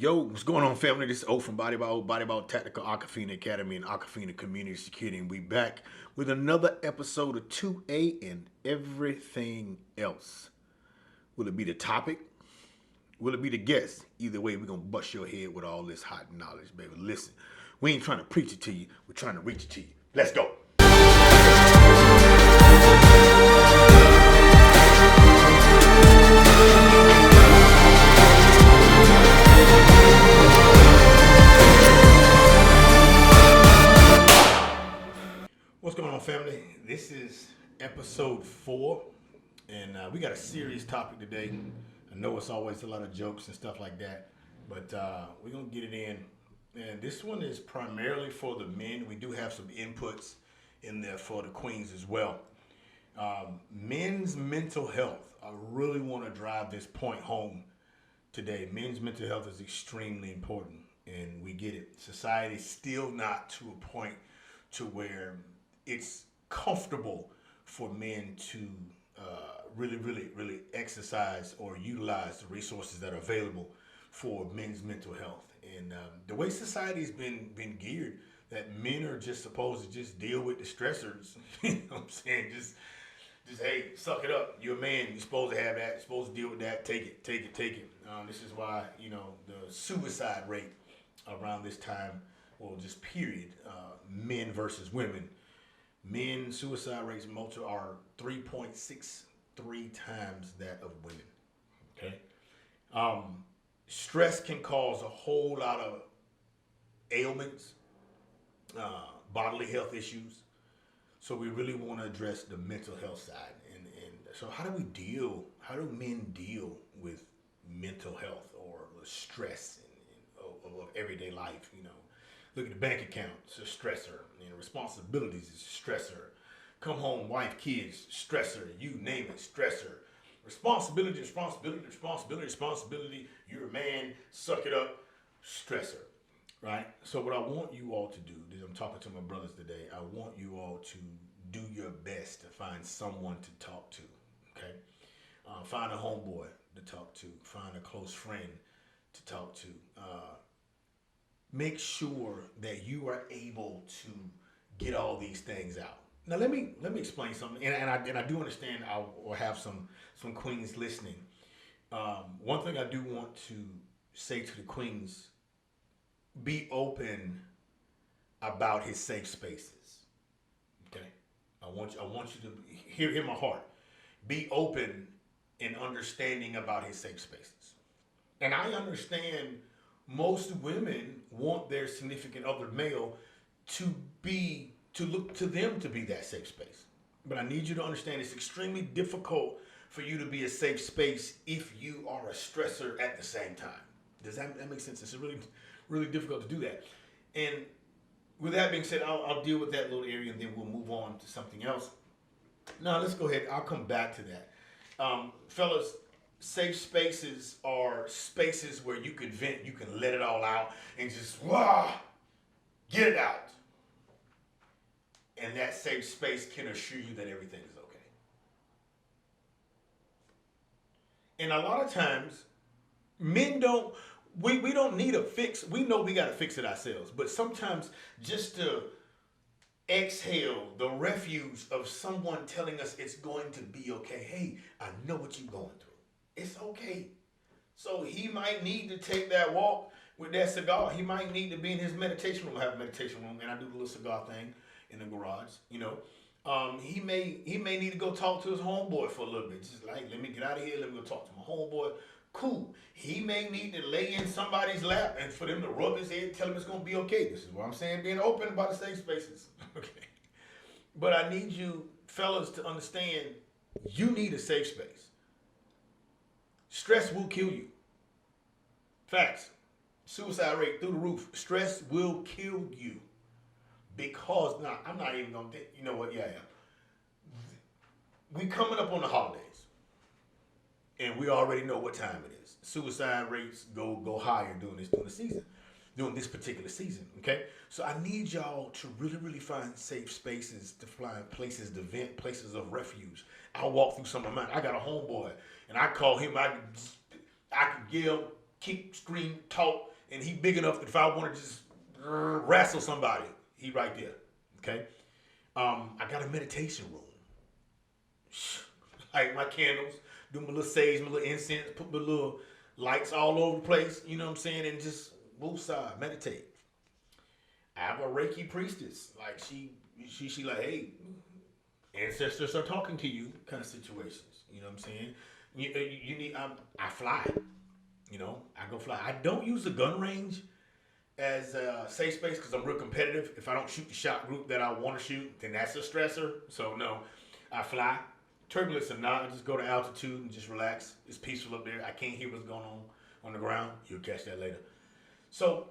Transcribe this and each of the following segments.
Yo, what's going on, family? This is O from Body by O Tactical Aquafina Academy and Aquafina Community Security. And we back with another episode of 2A and everything else. Will it be the topic? Will it be the guest? Either way, we're going to bust your head with all this hot knowledge, baby. Listen, we ain't trying to preach it to you. We're trying to reach it to you. Let's go. What's going on, family? This is episode 4, and we got a serious topic today. I know it's always a lot of jokes and stuff like that, but we're going to get it in. And this one is primarily for the men. We do have some inputs in there for the queens as well. Men's mental health. I really want to drive this point home today. Men's mental health is extremely important, and we get it. Society's still not to a point to where it's comfortable for men to really exercise or utilize the resources that are available for men's mental health. And the way society's been geared, that men are just supposed to just deal with the stressors. You know what I'm saying? Just hey, suck it up. You're a man. You're supposed to have that. You're supposed to deal with that. Take it. This is why, the suicide rate around this time, well, just period, men versus women. Men suicide rates are 3.63 times that of women. Okay. Stress can cause a whole lot of ailments, bodily health issues. So we really want to address the mental health side. And so how do men deal with mental health or the stress of everyday life? Look at the bank account, it's a stressor. Responsibilities is a stressor. Come home, wife, kids, stressor. You name it, stressor. Responsibility. You're a man, suck it up, stressor. Right? So what I want you all to do, I'm talking to my brothers today, I want you all to do your best to find someone to talk to. Okay? Find a homeboy to talk to. Find a close friend to talk to. Make sure that you are able to get all these things out. Now let me explain something, and I do understand I will have some queens listening. One thing I do want to say to the queens: be open about his safe spaces. Okay, I want you to hear my heart. Be open and understanding about his safe spaces, and I understand. Most women want their significant other male to look to them to be that safe space. But I need you to understand it's extremely difficult for you to be a safe space if you are a stressor at the same time. Does that make sense? It's really difficult to do that. And with that being said, I'll deal with that little area and then we'll move on to something else. Now let's go ahead. I'll come back to that. Fellas, safe spaces are spaces where you can vent, you can let it all out and just get it out. And that safe space can assure you that everything is okay. And a lot of times, men we don't need a fix. We know we got to fix it ourselves. But sometimes just to exhale the refuge of someone telling us it's going to be okay. Hey, I know what you're going through. It's okay. So he might need to take that walk with that cigar. He might need to be in his meditation room. I have a meditation room, and I do the little cigar thing in the garage. He may need to go talk to his homeboy for a little bit. Just like, let me get out of here. Let me go talk to my homeboy. Cool. He may need to lay in somebody's lap and for them to rub his head, tell him it's going to be okay. This is what I'm saying, being open about the safe spaces. Okay. But I need you fellas to understand you need a safe space. Stress will kill you. Facts. Suicide rate through the roof. Stress will kill you. Because, now, I'm not even going to, you know what, yeah. We coming up on the holidays. And we already know what time it is. Suicide rates go higher during this particular season, okay? So I need y'all to really find safe spaces, to find places to vent, places of refuge. I'll walk through some of mine. I got a homeboy, and I call him, I could yell keep, scream, talk, and he big enough that if I want to just wrestle somebody, he right there. Okay. I got a meditation room. Like my candles, do my little sage, my little incense, put my little lights all over the place, you know what I'm saying, and just woosah, meditate. I have a Reiki priestess. Like she like, hey, ancestors are talking to you kind of situations. You know what I'm saying? You need I fly. You know, I go fly. I don't use the gun range as a safe space because I'm real competitive. If I don't shoot the shot group that I want to shoot, then that's a stressor. So no, I fly. Turbulence or not, I just go to altitude and just relax. It's peaceful up there. I can't hear what's going on the ground. You'll catch that later. So,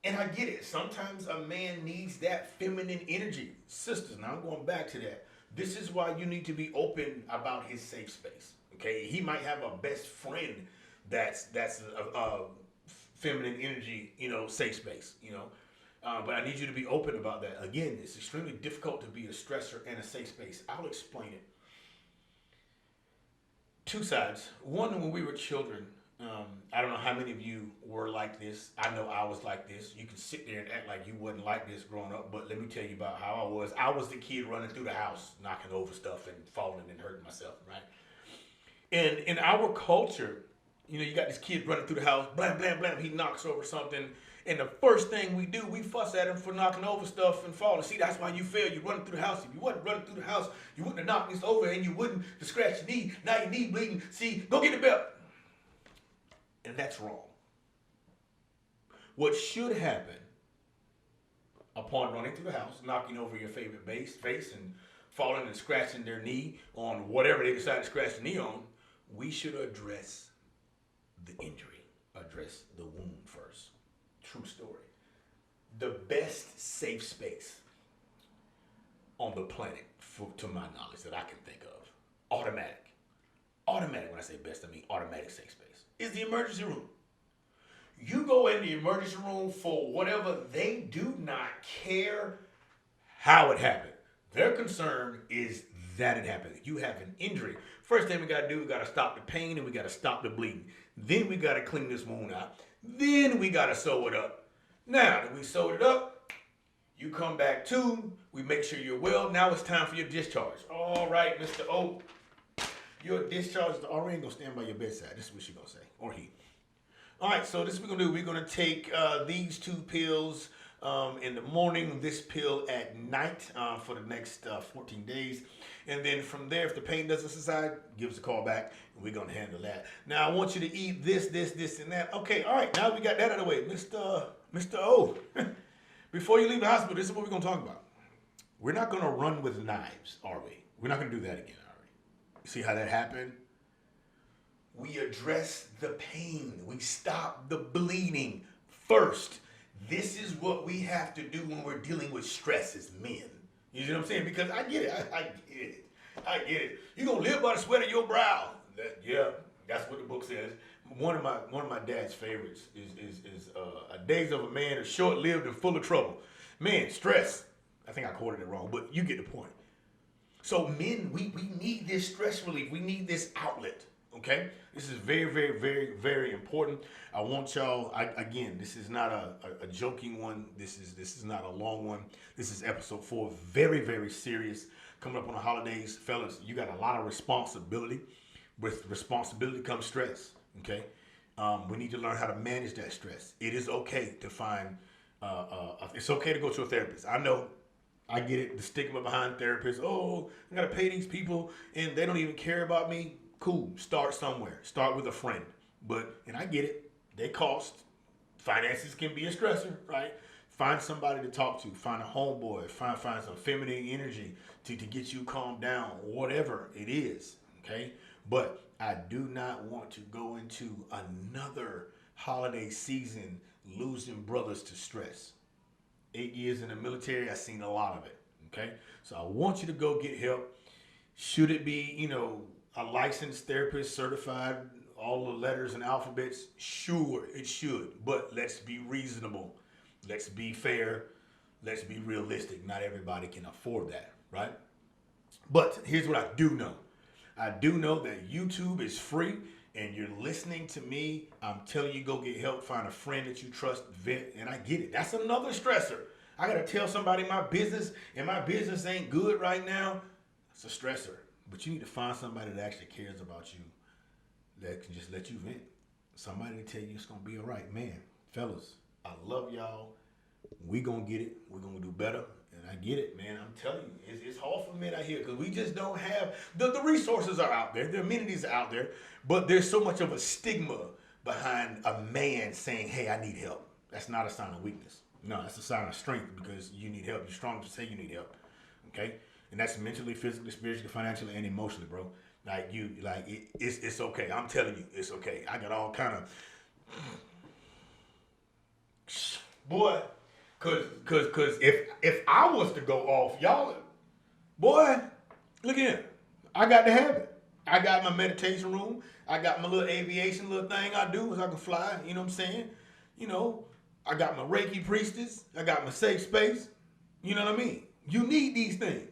and I get it. Sometimes a man needs that feminine energy. Sisters, now I'm going back to that. This is why you need to be open about his safe space. Okay, he might have a best friend that's a feminine energy, safe space, but I need you to be open about that. Again, it's extremely difficult to be a stressor and a safe space. I'll explain it. Two sides. One, when we were children, I don't know how many of you were like this. I know I was like this. You can sit there and act like you wasn't like this growing up, but let me tell you about how I was. I was the kid running through the house, knocking over stuff and falling and hurting myself, right? And in our culture, you got this kid running through the house, blam, blam, blam, he knocks over something. And the first thing we do, we fuss at him for knocking over stuff and falling. See, that's why you fail. You're running through the house. If you wasn't running through the house, you wouldn't have knocked this over and you wouldn't have scratched your knee. Now your knee bleeding. See, go get the belt. And that's wrong. What should happen upon running through the house, knocking over your favorite face and falling and scratching their knee on whatever they decide to scratch the knee on, we should address the injury, address the wound first. True story. The best safe space on the planet, to my knowledge, that I can think of, automatic, when I say best, I mean automatic safe space, is the emergency room. You go in the emergency room for whatever, they do not care how it happened. Their concern is that it happened. You have an injury. First thing we got to do, we got to stop the pain and we got to stop the bleeding. Then we got to clean this wound out. Then we got to sew it up. Now that we sewed it up, you come back to, we make sure you're well. Now it's time for your discharge. All right, Mr. O, your discharge, the RN going to stand by your bedside. This is what she's going to say, or he. All right, so this is what we're going to do. We're going to take these 2 pills in the morning, this pill at night for the next 14 days. And then from there, if the pain doesn't subside, give us a call back, and we're going to handle that. Now, I want you to eat this, and that. Okay, all right, now we got that out of the way. Mr. O, before you leave the hospital, this is what we're going to talk about. We're not going to run with knives, are we? We're not going to do that again, are we? You see how that happened? We address the pain. We stop the bleeding first. This is what we have to do when we're dealing with stress as men. You know what I'm saying? Because I get it. I get it. You're going to live by the sweat of your brow. Yeah, that's what the book says. One of my dad's favorites is Days of a Man is short-lived and full of trouble. Man, stress. I think I quoted it wrong, but you get the point. So men, we need this stress relief. We need this outlet. Okay? This is very, very, very, very important. I want y'all, again, this is not a joking one. This is not a long one. This is episode 4. Very, very serious. Coming up on the holidays. Fellas, you got a lot of responsibility. With responsibility comes stress. Okay? We need to learn how to manage that stress. It is okay to find, it's okay to go to a therapist. I know. I get it. The stigma behind therapists. Oh, I got to pay these people and they don't even care about me. Cool. Start somewhere. Start with a friend. And I get it. They cost. Finances can be a stressor, right? Find somebody to talk to. Find a homeboy. Find some feminine energy to get you calmed down. Whatever it is, okay? But I do not want to go into another holiday season losing brothers to stress. 8 years in the military, I've seen a lot of it, okay? So I want you to go get help. Should it be, a licensed therapist, certified, all the letters and alphabets? Sure, it should. But let's be reasonable. Let's be fair. Let's be realistic. Not everybody can afford that, right? But here's what I do know. I do know that YouTube is free and you're listening to me, I'm telling you, go get help. Find a friend that you trust, vent, and I get it. That's another stressor. I gotta tell somebody my business, and my business ain't good right now. It's a stressor. But you need to find somebody that actually cares about you, that can just let you vent. Somebody to tell you it's gonna be all right. Man, fellas, I love y'all. We gonna get it. We're gonna do better. And I get it, man. I'm telling you, it's hard for men out here because we just don't have the resources are out there, the amenities are out there, but there's so much of a stigma behind a man saying, "Hey, I need help." That's not a sign of weakness. No, that's a sign of strength because you need help. You're strong to say you need help. Okay, and that's mentally, physically, spiritually, financially, and emotionally, bro. It's okay. I'm telling you, it's okay. I got all kind of boy. Cause if I was to go off, y'all, boy, look here. I got to have it. I got my meditation room. I got my little aviation little thing I do is I can fly. You know what I'm saying? You know, I got my Reiki priestess. I got my safe space. You know what I mean? You need these things.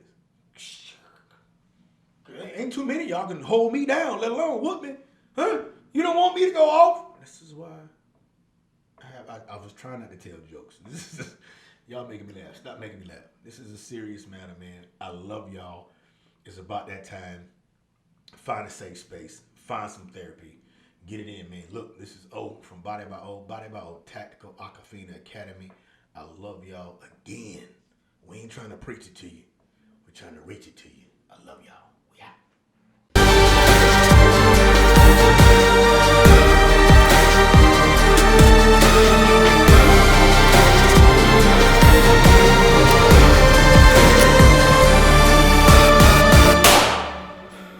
Ain't too many of y'all can hold me down, let alone whoop me. Huh? You don't want me to go off? This is why I was trying not to tell jokes. This is y'all making me laugh. Stop making me laugh. This is a serious matter, man. I love y'all. It's about that time. Find a safe space. Find some therapy. Get it in, man. Look, this is O from Body by O Tactical Aquafina Academy. I love y'all again. We ain't trying to preach it to you. We're trying to reach it to you. I love y'all.